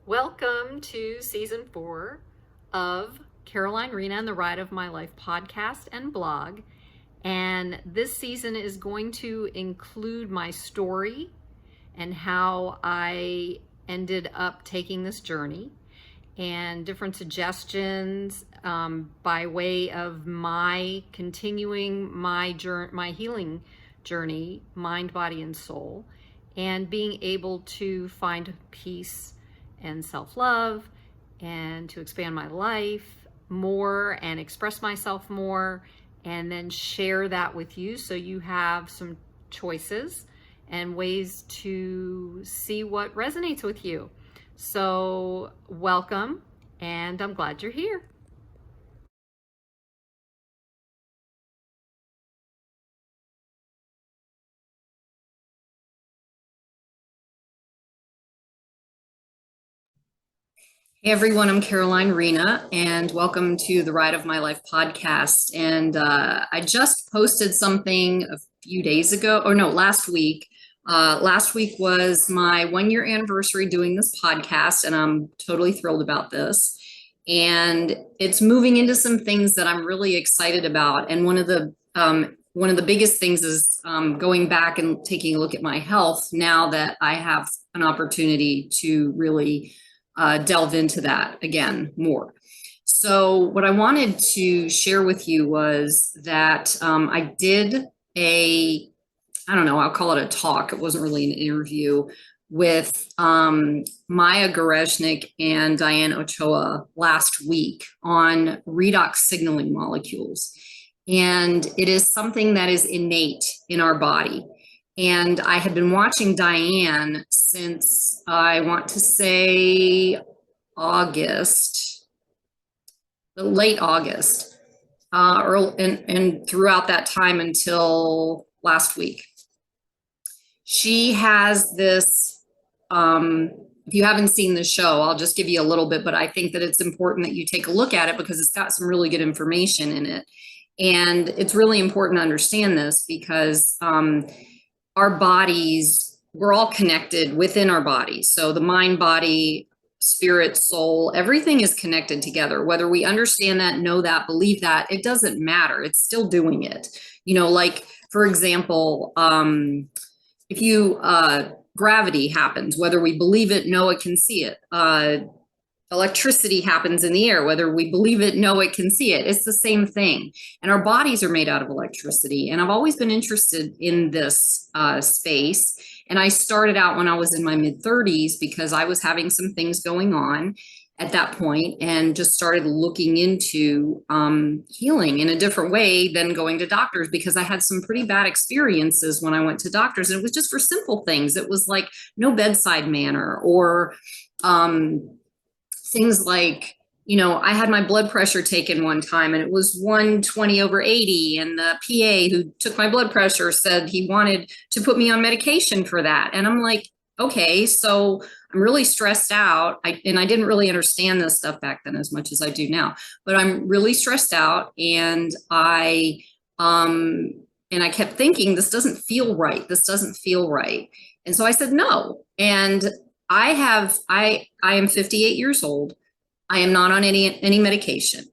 Welcome to season 4 of Caroline Rena and the Ride of My Life podcast and blog. And this season is going to include my story and how I ended up taking this journey and different suggestions by way of my continuing my healing journey, mind, body, and soul, and being able to find peace and self-love and to expand my life more and express myself more, and then share that with you so you have some choices and ways to see what resonates with you. So welcome, and I'm glad you're here. Hey everyone, I'm Caroline Rena, and welcome to the Ride of My Life podcast. And I just posted something a few days ago, or no, last week. Last week was my 1-year anniversary doing this podcast, and I'm totally thrilled about this. And it's moving into some things that I'm really excited about. And one of the biggest things is going back and taking a look at my health now that I have an opportunity to really delve into that again more. So what I wanted to share with you was that I did I'll call it a talk. It wasn't really an interview with Maya Goreshnik and Diane Ochoa last week on redox signaling molecules. And it is something that is innate in our body. And I had been watching Diane since I want to say August, late August, and throughout that time until last week. She has this, if you haven't seen the show, I'll just give you a little bit, but I think that it's important that you take a look at it because it's got some really good information in it. And it's really important to understand this because our bodies, we're all connected within our bodies. So the mind, body, spirit, soul, everything is connected together. Whether we understand that, know that, believe that, it doesn't matter. It's still doing it. You know, like, for example, if gravity happens, whether we believe it, know it, can see it. Electricity happens in the air, whether we believe it, know it, can see it. It's the same thing. And our bodies are made out of electricity. And I've always been interested in this space. And I started out when I was in my mid-30s because I was having some things going on at that point and just started looking into healing in a different way than going to doctors, because I had some pretty bad experiences when I went to doctors. And it was just for simple things. It was like no bedside manner, or things like, you know, I had my blood pressure taken one time and it was 120/80. And the PA who took my blood pressure said he wanted to put me on medication for that. And I'm like, okay, so I'm really stressed out. I didn't really understand this stuff back then as much as I do now, but I'm really stressed out. And I kept thinking, this doesn't feel right. This doesn't feel right. And so I said, no. And I am 58 years old. I am not on any medication.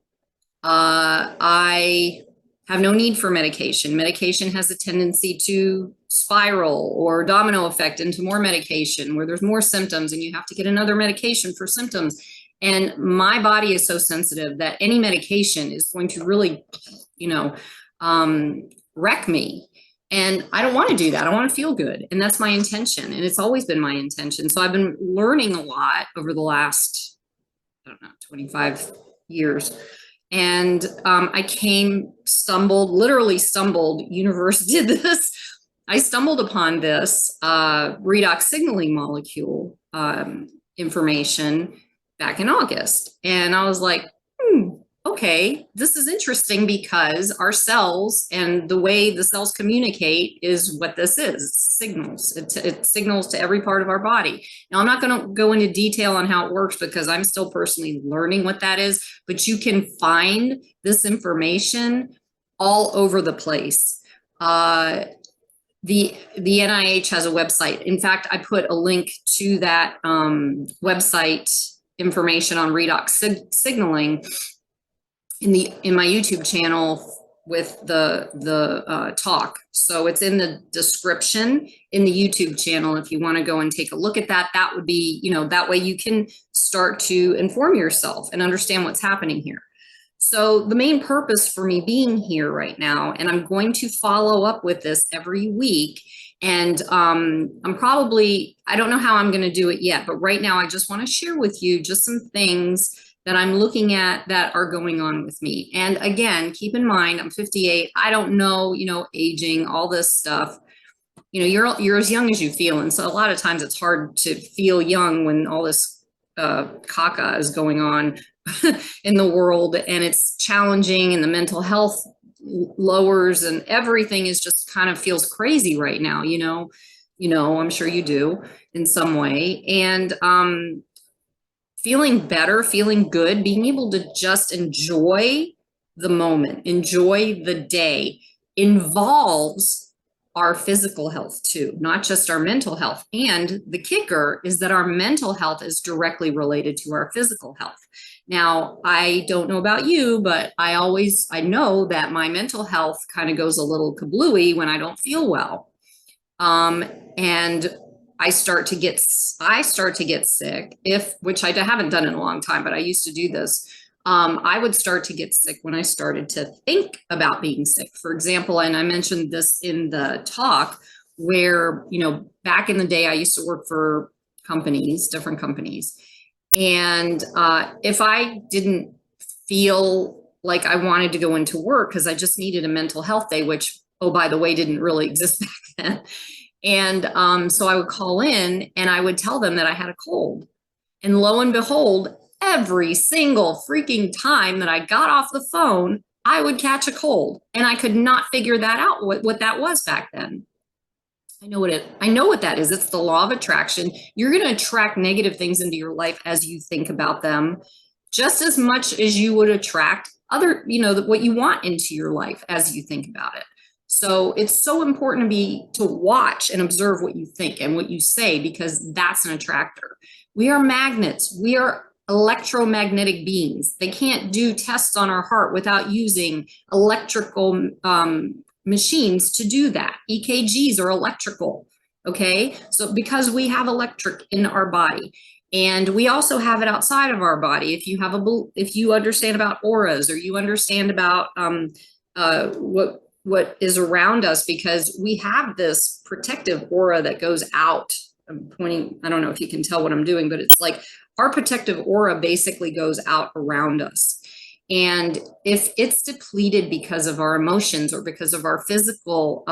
I have no need for medication. Medication has a tendency to spiral or domino effect into more medication where there's more symptoms and you have to get another medication for symptoms. And my body is so sensitive that any medication is going to really, wreck me. And I don't want to do that. I want to feel good. And that's my intention. And it's always been my intention. So I've been learning a lot over the last, I don't know, 25 years. And literally stumbled, universe did this. I stumbled upon this redox signaling molecule information back in August. And I was like, okay, this is interesting because our cells and the way the cells communicate is what this is, signals. It signals to every part of our body. Now, I'm not going to go into detail on how it works because I'm still personally learning what that is, but you can find this information all over the place. The NIH has a website. In fact, I put a link to that website information on redox signaling in my YouTube channel with the talk. So it's in the description in the YouTube channel. If you want to go and take a look at that, that would be, that way you can start to inform yourself and understand what's happening here. So the main purpose for me being here right now, and I'm going to follow up with this every week. And I don't know how I'm going to do it yet, but right now I just want to share with you just some things that I'm looking at that are going on with me. And again, keep in mind, I'm 58. I don't know, aging, all this stuff. You're as young as you feel. And so a lot of times it's hard to feel young when all this caca is going on in the world, and it's challenging, and the mental health lowers, and everything is just kind of feels crazy right now, I'm sure you do in some way. And feeling better, feeling good, being able to just enjoy the moment, enjoy the day involves our physical health too, not just our mental health. And the kicker is that our mental health is directly related to our physical health. Now, I don't know about you, but I know that my mental health kind of goes a little kablooey when I don't feel well. And I start to get sick, which I haven't done in a long time, but I used to do this. I would start to get sick when I started to think about being sick. For example, and I mentioned this in the talk, where, back in the day, I used to work for different companies. And if I didn't feel like I wanted to go into work because I just needed a mental health day, which, oh, by the way, didn't really exist back then. And so I would call in and I would tell them that I had a cold. And lo and behold, every single freaking time that I got off the phone, I would catch a cold. And I could not figure that out, what that was back then. I know what that is. It's the law of attraction. You're going to attract negative things into your life as you think about them, just as much as you would attract other, what you want into your life as you think about it. So it's so important to watch and observe what you think and what you say, because that's an attractor. We are magnets. We are electromagnetic beings. They can't do tests on our heart without using electrical machines to do that. EKGs are electrical. Okay. So because we have electric in our body, and we also have it outside of our body. If you understand about auras, or you understand about what is around us, because we have this protective aura that goes out. I'm pointing, I don't know if you can tell what I'm doing, but it's like our protective aura basically goes out around us. And if it's depleted because of our emotions or because of our physical,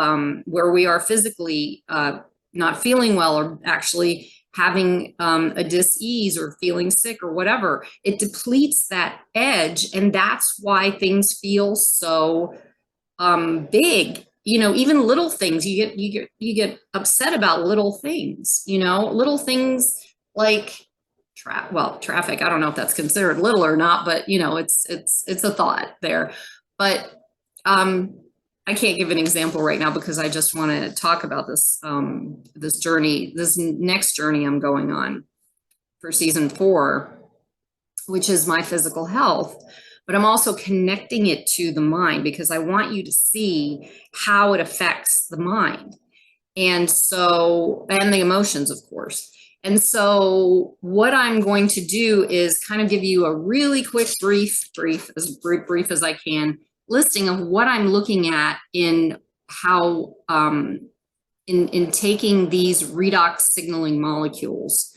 where we are physically not feeling well, or actually having a dis-ease or feeling sick or whatever, it depletes that edge. And that's why things feel so big. Even little things, you get upset about little things, little things like traffic. I don't know if that's considered little or not, but it's a thought there. But I can't give an example right now because I just want to talk about this this next journey I'm going on for season 4, which is my physical health. But I'm also connecting it to the mind, because I want you to see how it affects the mind. And the emotions, of course. And so what I'm going to do is kind of give you a really quick, brief as I can, listing of what I'm looking at in in taking these redox signaling molecules.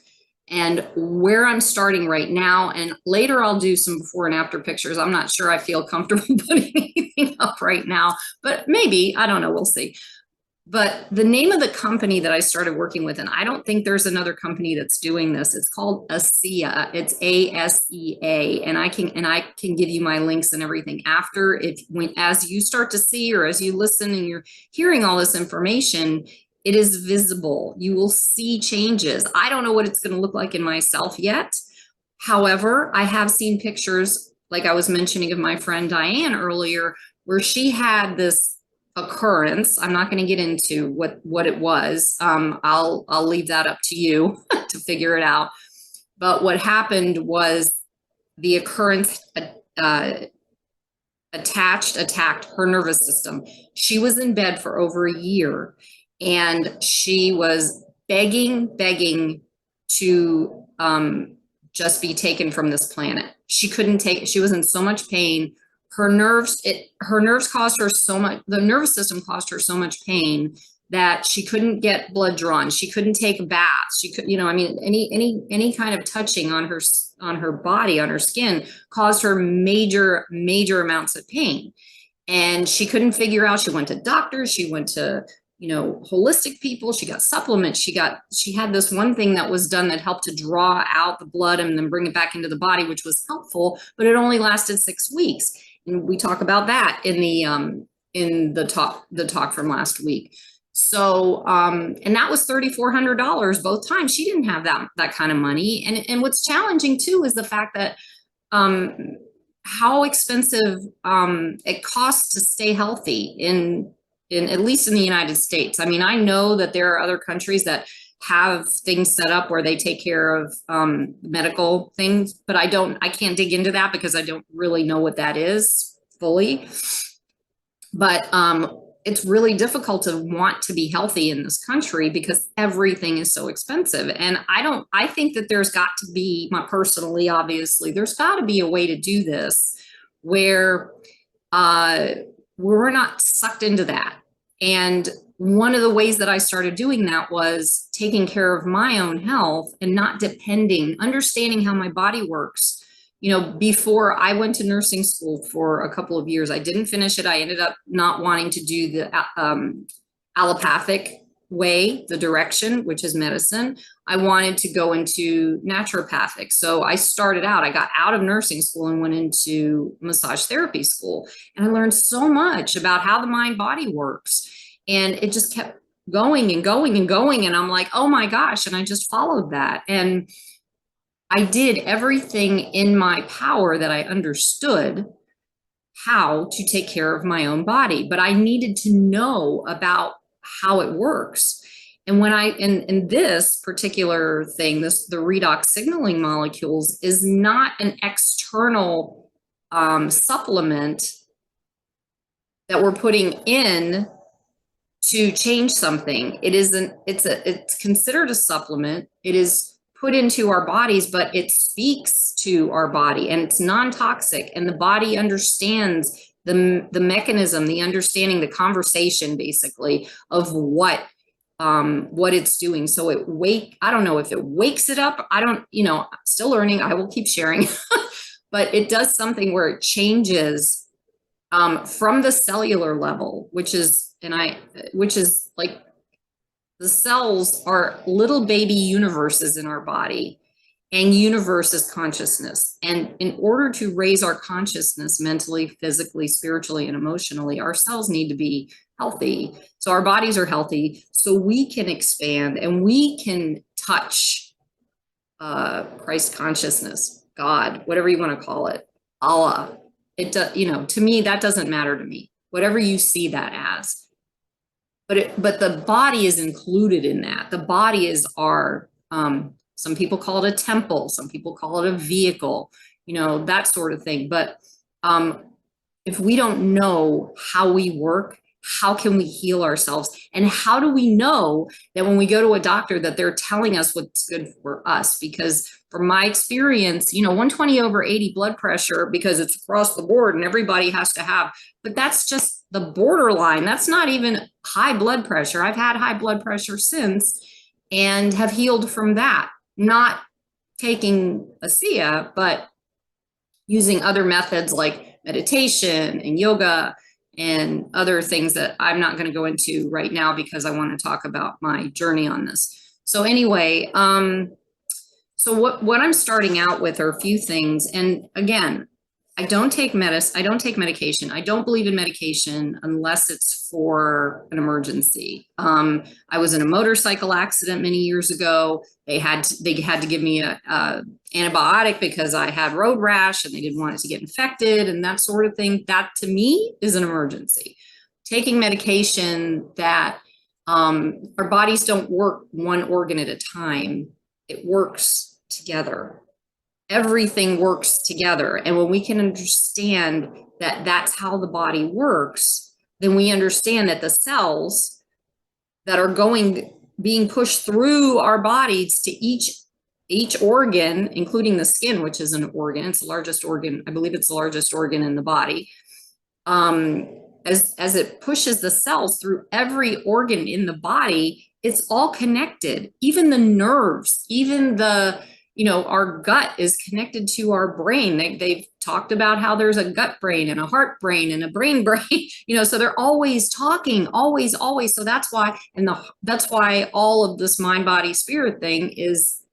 And where I'm starting right now, and later I'll do some before and after pictures. I'm not sure I feel comfortable putting anything up right now, but maybe, I don't know, we'll see. But the name of the company that I started working with, and I don't think there's another company that's doing this, it's called ASEA. It's ASEA, and I can give you my links and everything after. As you start to see, or as you listen and you're hearing all this information, it is visible. You will see changes. I don't know what it's going to look like in myself yet. However, I have seen pictures, like I was mentioning of my friend Diane earlier, where she had this occurrence. I'm not going to get into what it was. I'll leave that up to you to figure it out. But what happened was the occurrence attacked her nervous system. She was in bed for over a year, and she was begging to just be taken from this planet. She couldn't take it. She was in so much pain. Her nerves caused her so much, the nervous system caused her so much pain that she couldn't get blood drawn. She couldn't take baths. She could, I mean, any kind of touching on her body, on her skin, caused her major amounts of pain. And she couldn't figure out, she went to doctors, she went to, holistic people, she got supplements, she had this one thing that was done that helped to draw out the blood and then bring it back into the body, which was helpful, but it only lasted 6 weeks. And we talk about that in the talk from last week. So, and that was $3,400 both times. She didn't have that kind of money. And what's challenging too is the fact that, how expensive, it costs to stay healthy in at least in the United States. I mean, I know that there are other countries that have things set up where they take care of medical things, but I can't dig into that because I don't really know what that is fully. But it's really difficult to want to be healthy in this country because everything is so expensive. And I think that there's got to be, personally, obviously, there's got to be a way to do this where we're not sucked into that. And one of the ways that I started doing that was taking care of my own health and not understanding how my body works. Before I went to nursing school for a couple of years, I didn't finish it. I ended up not wanting to do the allopathic way, the direction, which is medicine. I wanted to go into naturopathic. So I got out of nursing school and went into massage therapy school. And I learned so much about how the mind body works. And it just kept going and going and going. And I'm like, oh my gosh. And I just followed that. And I did everything in my power that I understood how to take care of my own body. But I needed to know about how it works. And when in this particular thing, the redox signaling molecules is not an external supplement that we're putting in to change something. It's considered a supplement. It is put into our bodies, but it speaks to our body and it's non-toxic, and the body understands the mechanism, the understanding, the conversation basically of what it's doing. So I don't know if it wakes it up. Still learning. I will keep sharing, but it does something where it changes from the cellular level, which is like, the cells are little baby universes in our body, and universe is consciousness. And in order to raise our consciousness mentally, physically, spiritually, and emotionally, our cells need to be healthy. So our bodies are healthy so we can expand and we can touch Christ consciousness, God, whatever you want to call it, Allah. To me, that doesn't matter to me, whatever you see that as. But the body is included in that. The body is our, some people call it a temple, some people call it a vehicle, that sort of thing. But if we don't know how we work, how can we heal ourselves? And how do we know that when we go to a doctor that they're telling us what's good for us? Because from my experience, 120/80 blood pressure, because it's across the board and everybody has to have, but that's just the borderline. That's not even high blood pressure. I've had high blood pressure since and have healed from that. Not taking ASEA, but using other methods like meditation and yoga and other things that I'm not going to go into right now because I want to talk about my journey on this. So anyway, so what I'm starting out with are a few things. And again, I don't take medication. I don't believe in medication unless it's for an emergency. I was in a motorcycle accident many years ago. They had to give me a antibiotic because I had road rash and they didn't want it to get infected and that sort of thing. That to me is an emergency. Taking medication that our bodies don't work one organ at a time. It works together. Everything works together. And when we can understand that that's how the body works, then we understand that the cells that are being pushed through our bodies to each organ, including the skin, which is an organ, it's the largest organ, I believe it's the largest organ in the body. As it pushes the cells through every organ in the body, it's all connected. Even the nerves, even our gut is connected to our brain. They've talked about how there's a gut brain and a heart brain and a brain brain, so they're always talking, always. So that's why, that's why all of this mind, body, spirit thing is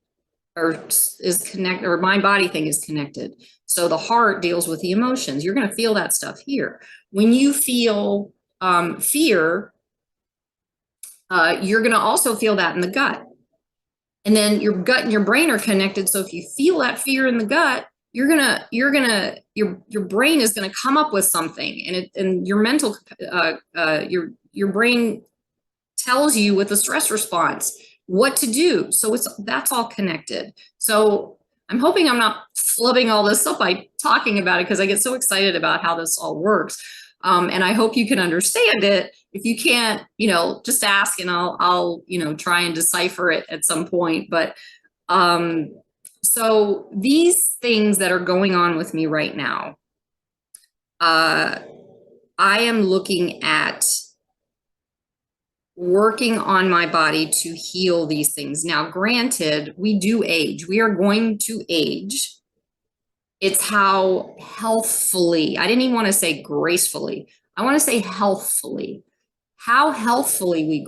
connected, or mind, body thing is connected. So the heart deals with the emotions. You're going to feel that stuff here. When you feel fear, you're going to also feel that in the gut. And then your gut and your brain are connected. So if you feel that fear in the gut, your brain is gonna come up with something, and your mental, your brain tells you with a stress response what to do. So that's all connected. So I'm hoping I'm not flubbing all this up by talking about it, because I get so excited about how this all works. And I hope you can understand it. If you can't, just ask and I'll try and decipher it at some point. But so these things that are going on with me right now, I am looking at working on my body to heal these things. Now, granted, we do age. We are going to age. It's how healthfully, I didn't even want to say gracefully, I want to say healthfully. How healthfully we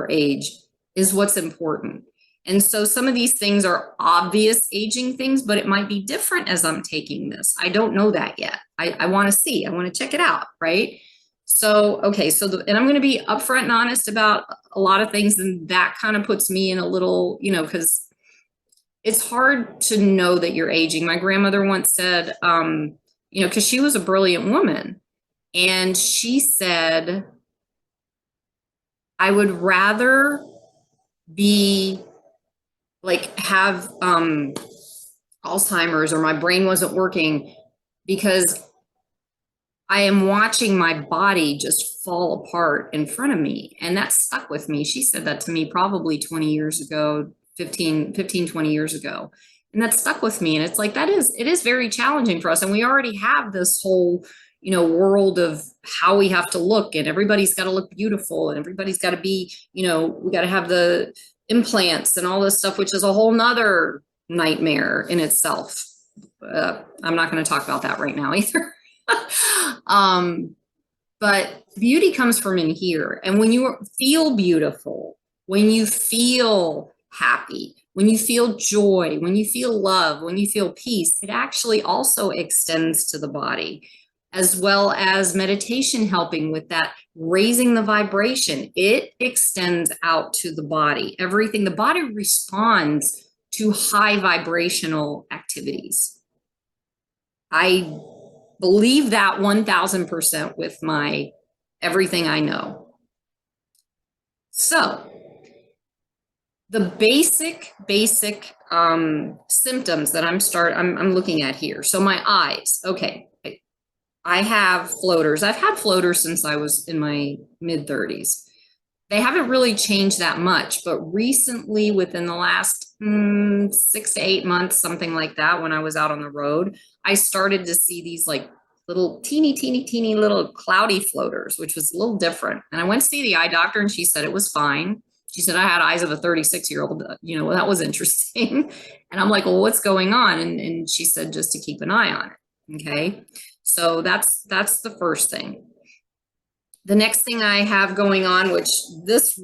age is what's important. And so some of these things are obvious aging things, but it might be different as I'm taking this. I don't know that yet. I want to see, I want to check it out, right? So, okay, and I'm going to be upfront and honest about a lot of things, and that kind of puts me in a little, because it's hard to know that you're aging. My grandmother once said, because she was a brilliant woman, and she said, I would rather be have Alzheimer's, or my brain wasn't working, because I am watching my body just fall apart in front of me. And that stuck with me. She said that to me probably 20 years ago, 15, 20 years ago. And that stuck with me. And it's like, it is very challenging for us. And we already have this whole, world of how we have to look, and everybody's got to look beautiful, and everybody's got to be, we got to have the implants and all this stuff, which is a whole nother nightmare in itself. I'm not going to talk about that right now either. But beauty comes from in here. And when you feel beautiful, when you feel happy, when you feel joy, when you feel love, when you feel peace, it actually also extends to the body, as well as meditation helping with that, raising the vibration. It extends out to the body. Everything, the body responds to high vibrational activities. I believe that 1000% with my everything I know. So the basic symptoms that I'm looking at here. So my eyes, okay. I have floaters. I've had floaters since I was in my mid-30s. They haven't really changed that much, but recently, within the last 6 to 8 months, something like that, when I was out on the road, I started to see these little teeny little cloudy floaters, which was a little different. And I went to see the eye doctor and she said it was fine. She said I had eyes of a 36-year-old, well, that was interesting. And I'm like, well, what's going on? And she said just to keep an eye on it. Okay. So that's the first thing. The next thing I have going on, which this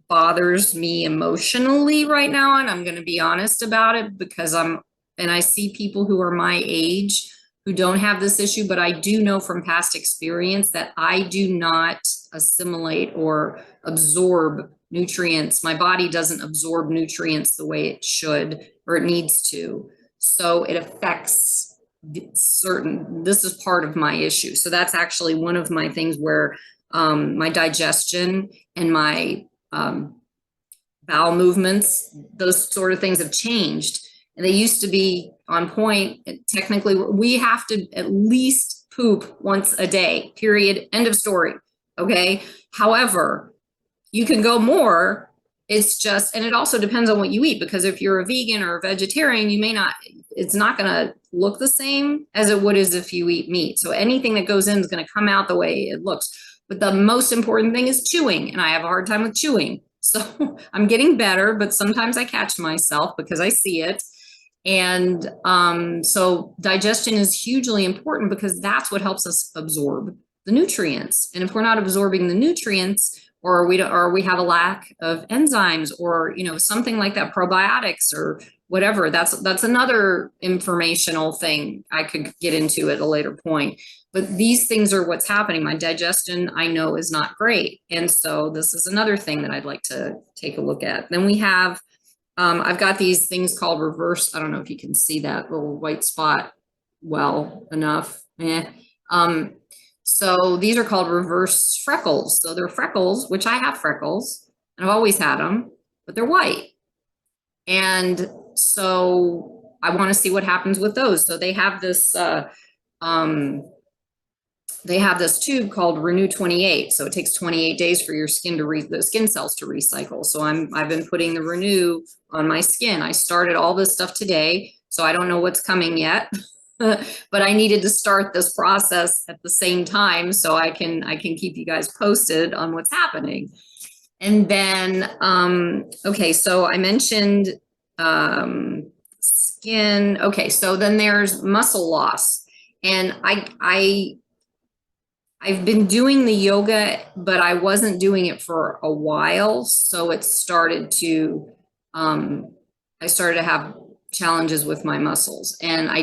bothers me emotionally right now, and I'm going to be honest about it because I see people who are my age who don't have this issue, but I do know from past experience that I do not assimilate or absorb nutrients. My body doesn't absorb nutrients the way it should or it needs to. So it affects this is part of my issue. So that's actually one of my things where my digestion and my bowel movements, those sort of things have changed. And they used to be on point. Technically, we have to at least poop once a day, period, end of story. Okay. However, you can go more. It's just, and it also depends on what you eat, because if you're a vegan or a vegetarian, it's not going to look the same as it would as if you eat meat. So anything that goes in is going to come out the way it looks. But the most important thing is chewing. And I have a hard time with chewing. So I'm getting better, but sometimes I catch myself because I see it. And so digestion is hugely important because that's what helps us absorb the nutrients. And if we're not absorbing the nutrients, or we have a lack of enzymes, or something like that, probiotics or whatever, that's another informational thing I could get into at a later point. But these things are what's happening. My digestion, I know, is not great. And so this is another thing that I'd like to take a look at. Then we have, I've got these things called reverse. I don't know if you can see that little white spot well enough. So these are called reverse freckles. So they're freckles, which I have freckles, and I've always had them, but they're white. And so I want to see what happens with those. So they have this, tube called Renew 28. So it takes 28 days for your skin the skin cells to recycle. So I've been putting the Renew on my skin. I started all this stuff today, so I don't know what's coming yet. But I needed to start this process at the same time so I can keep you guys posted on what's happening. And then, okay, so I mentioned skin. Okay, so then there's muscle loss. And I've been doing the yoga, but I wasn't doing it for a while. So it started to, I started to have challenges with my muscles, and I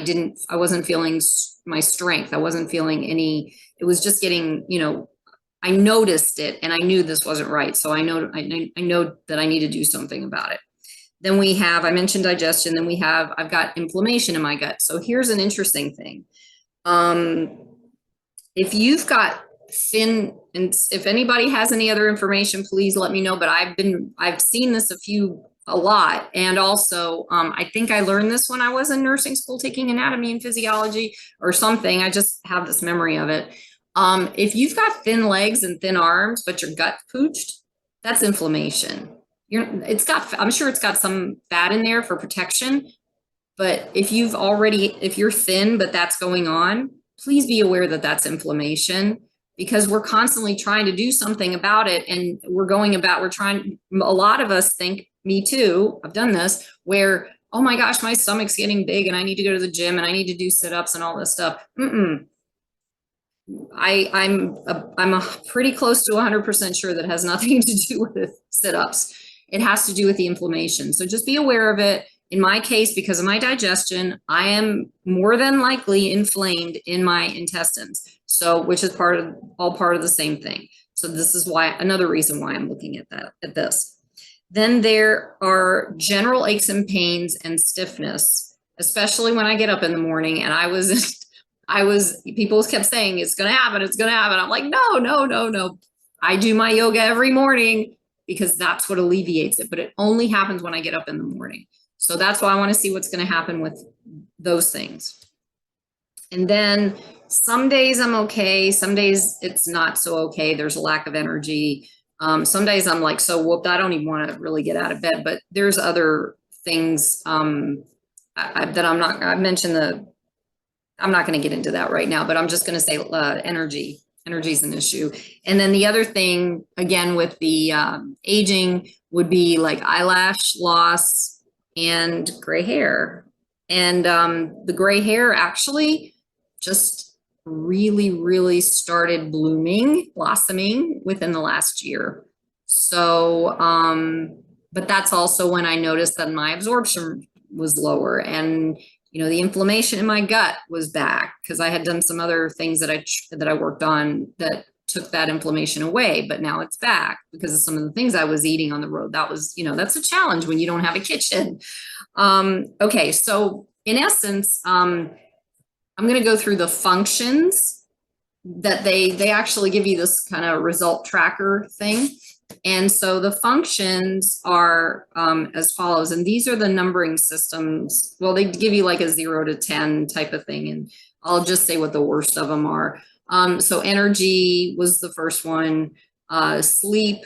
wasn't feeling my strength. I wasn't feeling it was just getting, I noticed it and I knew this wasn't right. So I know that I need to do something about it. Then I mentioned digestion. Then I've got inflammation in my gut. So here's an interesting thing. If you've got thin, and if anybody has any other information, please let me know. But I've seen this a lot. And also, I think I learned this when I was in nursing school taking anatomy and physiology or something. I just have this memory of it. If you've got thin legs and thin arms, but your gut pooched, that's inflammation. I'm sure it's got some fat in there for protection. But if you're thin, but that's going on, please be aware that that's inflammation, because we're constantly trying to do something about it. And a lot of us think, me too, I've done this, where, oh my gosh, my stomach's getting big and I need to go to the gym and I need to do sit-ups and all this stuff. I'm pretty close to 100% sure that has nothing to do with sit-ups. It has to do with the inflammation. So just be aware of it. In my case, because of my digestion, I am more than likely inflamed in my intestines. So, which is all part of the same thing. So this is another reason why I'm looking at this. Then there are general aches and pains and stiffness, especially when I get up in the morning. And people kept saying, it's going to happen. It's going to happen. I'm like, no. I do my yoga every morning because that's what alleviates it. But it only happens when I get up in the morning. So that's why I want to see what's going to happen with those things. And then some days I'm okay. Some days it's not so okay. There's a lack of energy. Some days I'm like so whooped, I don't even want to really get out of bed. But there's other things that I'm not. I mentioned I'm not going to get into that right now, but I'm just going to say energy. Energy is an issue. And then the other thing, again, with the aging would be like eyelash loss and gray hair. And the gray hair actually just really, really started blooming, blossoming within the last year. So, but that's also when I noticed that my absorption was lower, and the inflammation in my gut was back because I had done some other things that I worked on that took that inflammation away, but now it's back because of some of the things I was eating on the road. That was, that's a challenge when you don't have a kitchen. Okay, so in essence, I'm going to go through the functions that they actually give you this kind of result tracker thing. And so the functions are as follows, and these are the numbering systems. Well, they give you like a 0 to 10 type of thing, and I'll just say what the worst of them are. So energy was the first one. Sleep.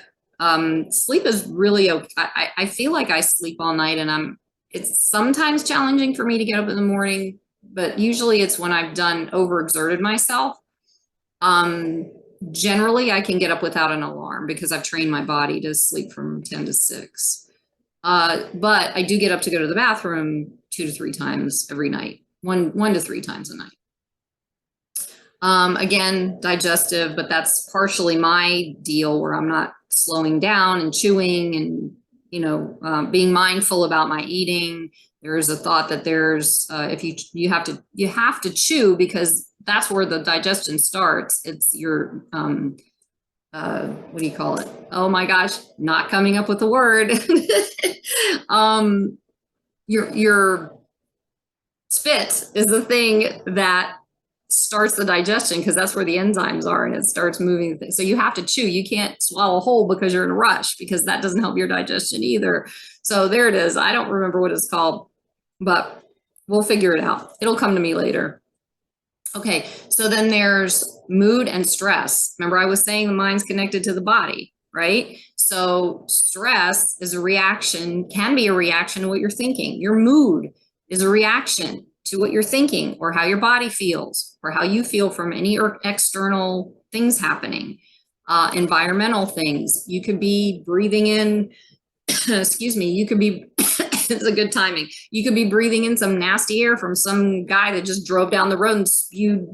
Sleep is really okay. I feel like I sleep all night, and it's sometimes challenging for me to get up in the morning, but usually it's when I've overexerted myself. Generally I can get up without an alarm because I've trained my body to sleep from 10 to 6. But I do get up to go to the bathroom 2 to 3 times every night, one to 3 times a night. Again, digestive, but that's partially my deal where I'm not slowing down and chewing and, being mindful about my eating. There's a thought that there's, if you have to chew because that's where the digestion starts. It's your, what do you call it? Oh my gosh, not coming up with the word. Your spit is the thing that starts the digestion because that's where the enzymes are, and it starts moving things. So you have to chew. You can't swallow whole because you're in a rush, because that doesn't help your digestion either. So there it is. I don't remember what it's called, but we'll figure it out. It'll come to me later. Okay, so then there's mood and stress. Remember, I was saying the mind's connected to the body, right? So stress is can be a reaction to what you're thinking. Your mood is a reaction to what you're thinking, or how your body feels, or how you feel from any external things happening. Environmental things. You could be breathing in, excuse me, you could be it's a good timing. You could be breathing in some nasty air from some guy that just drove down the road and spewed,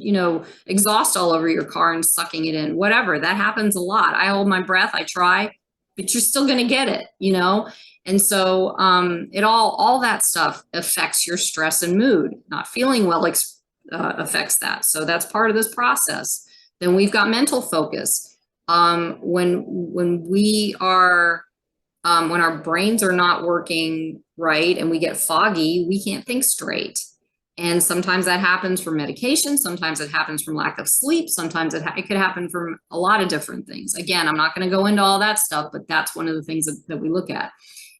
exhaust all over your car and sucking it in, whatever. That happens a lot. I hold my breath, I try, but you're still going to get it, And so all that stuff affects your stress and mood. Not feeling well affects that. So that's part of this process. Then we've got mental focus. When our brains are not working right and we get foggy, we can't think straight. And sometimes that happens from medication. Sometimes it happens from lack of sleep. Sometimes it could happen from a lot of different things. Again, I'm not going to go into all that stuff, but that's one of the things that we look at.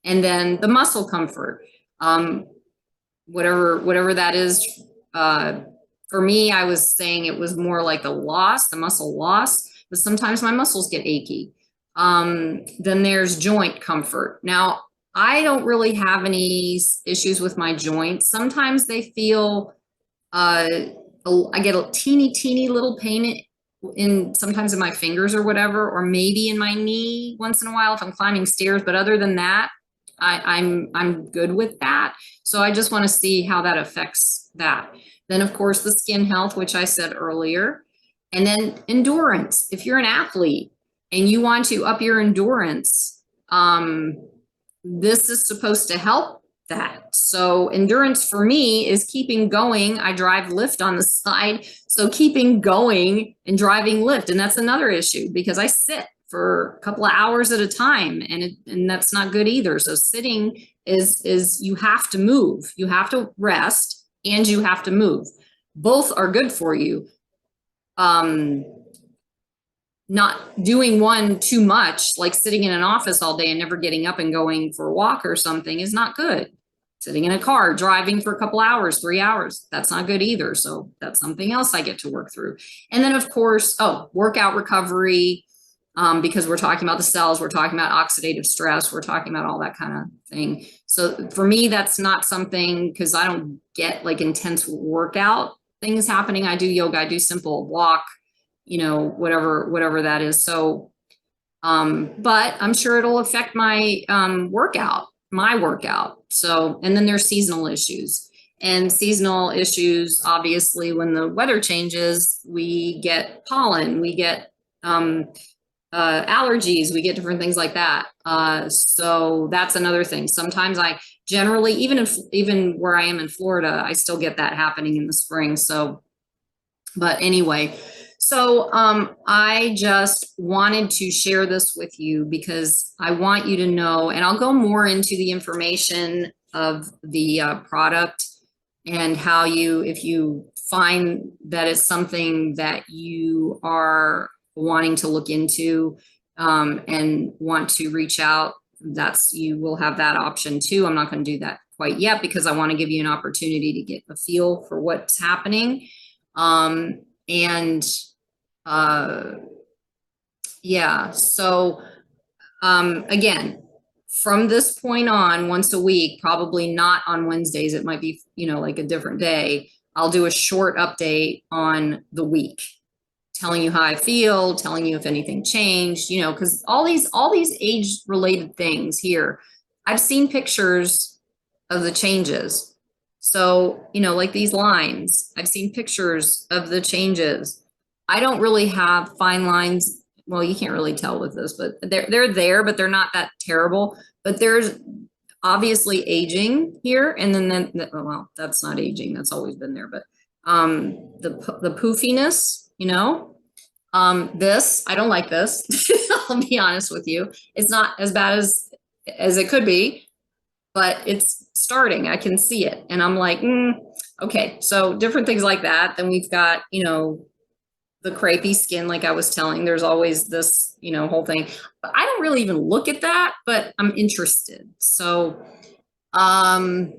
And then the muscle comfort, whatever that is. For me, I was saying it was more like the muscle loss, but sometimes my muscles get achy. Then there's joint comfort. Now, I don't really have any issues with my joints. Sometimes they feel, I get a teeny little pain sometimes in my fingers or whatever, or maybe in my knee once in a while if I'm climbing stairs. But other than that, I'm good with that. So I just want to see how that affects that. Then of course the skin health, which I said earlier, and then endurance. If you're an athlete and you want to up your endurance, this is supposed to help that. So endurance for me is keeping going. I drive Lyft on the side. So keeping going and driving Lyft. And that's another issue because I sit for a couple of hours at a time, and that's not good either. So sitting is you have to move. You have to rest and you have to move. Both are good for you. Not doing one too much, like sitting in an office all day and never getting up and going for a walk or something, is not good. Sitting in a car, driving for a couple hours, 3 hours, that's not good either. So that's something else I get to work through. And then of course, workout recovery, because we're talking about the cells, we're talking about oxidative stress, we're talking about all that kind of thing. So for me, that's not something, because I don't get like intense workout things happening. I do yoga, I do simple walk, whatever that is. So, but I'm sure it'll affect my workout. So, and then there's seasonal issues. And seasonal issues, obviously, when the weather changes, we get pollen, we get allergies, we get different things like that. So that's another thing. Sometimes I generally, even where I am in Florida, I still get that happening in the spring. So, but anyway, so I just wanted to share this with you because I want you to know, and I'll go more into the information of the product and how if you find that it's something that you are wanting to look into and want to reach out, you will have that option too. I'm not going to do that quite yet because I want to give you an opportunity to get a feel for what's happening. Yeah, so again, from this point on, once a week, probably not on Wednesdays, it might be, like a different day, I'll do a short update on the week, telling you how I feel, telling you if anything changed, because all these age-related things here, I've seen pictures of the changes. So, like these lines, I've seen pictures of the changes. I don't really have fine lines. Well, you can't really tell with this, but they're there, but they're not that terrible. But there's obviously aging here, and then well, that's not aging. That's always been there. But the poofiness, this, I don't like this. I'll be honest with you. It's not as bad as it could be, but it's starting. I can see it, and I'm like, okay. So different things like that. Then we've got, the crepey skin, like I was telling, there's always this, whole thing. But I don't really even look at that, but I'm interested. So I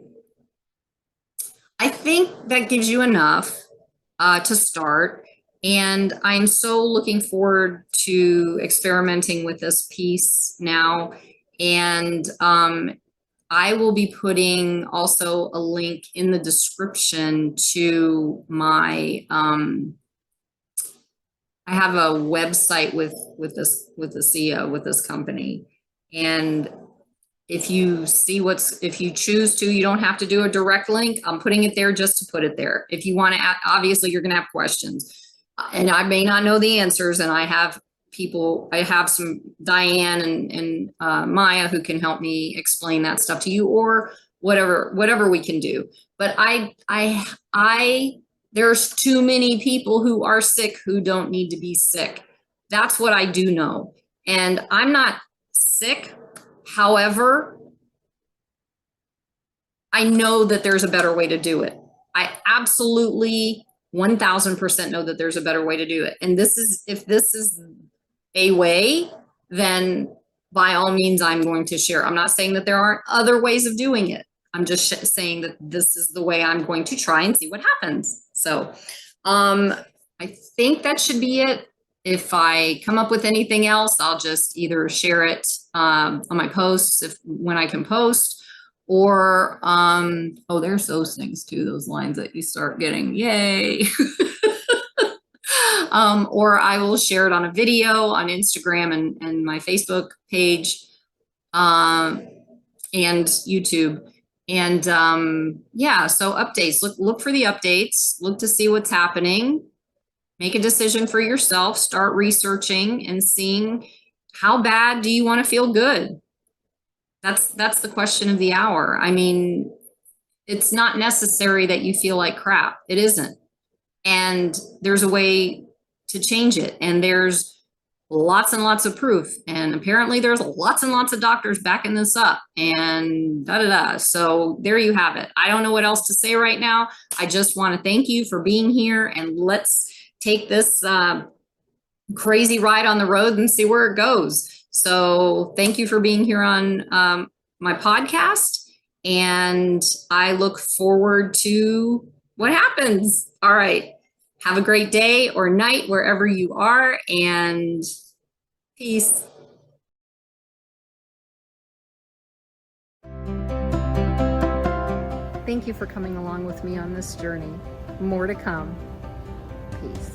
think that gives you enough to start. And I'm so looking forward to experimenting with this piece now. And I will be putting also a link in the description to my I have a website with ASEA, with this company. And if you choose to, you don't have to do a direct link. I'm putting it there just to put it there. If you want to, obviously you're going to have questions and I may not know the answers. And I have some Diane and Maya who can help me explain that stuff to you, or whatever we can do. But there's too many people who are sick who don't need to be sick. That's what I do know. And I'm not sick. However, I know that there's a better way to do it. I absolutely 1000% know that there's a better way to do it. And if this is a way, then by all means, I'm going to share. I'm not saying that there aren't other ways of doing it. I'm just saying that this is the way I'm going to try and see what happens. So I think that should be it. If I come up with anything else, I'll just either share it on my posts when I can post, or oh, there's those things too, those lines that you start getting, yay. Or I will share it on a video on Instagram and my Facebook page and YouTube. And yeah, so updates, look for the updates, look to see what's happening, make a decision for yourself, start researching and seeing how bad do you want to feel good? That's the question of the hour. I mean, it's not necessary that you feel like crap. It isn't. And there's a way to change it. And there's lots and lots of proof. And apparently there's lots and lots of doctors backing this up and da-da-da. So there you have it. I don't know what else to say right now. I just want to thank you for being here, and let's take this crazy ride on the road and see where it goes. So thank you for being here on my podcast, and I look forward to what happens. All right. Have a great day or night wherever you are, and peace. Thank you for coming along with me on this journey. More to come. Peace.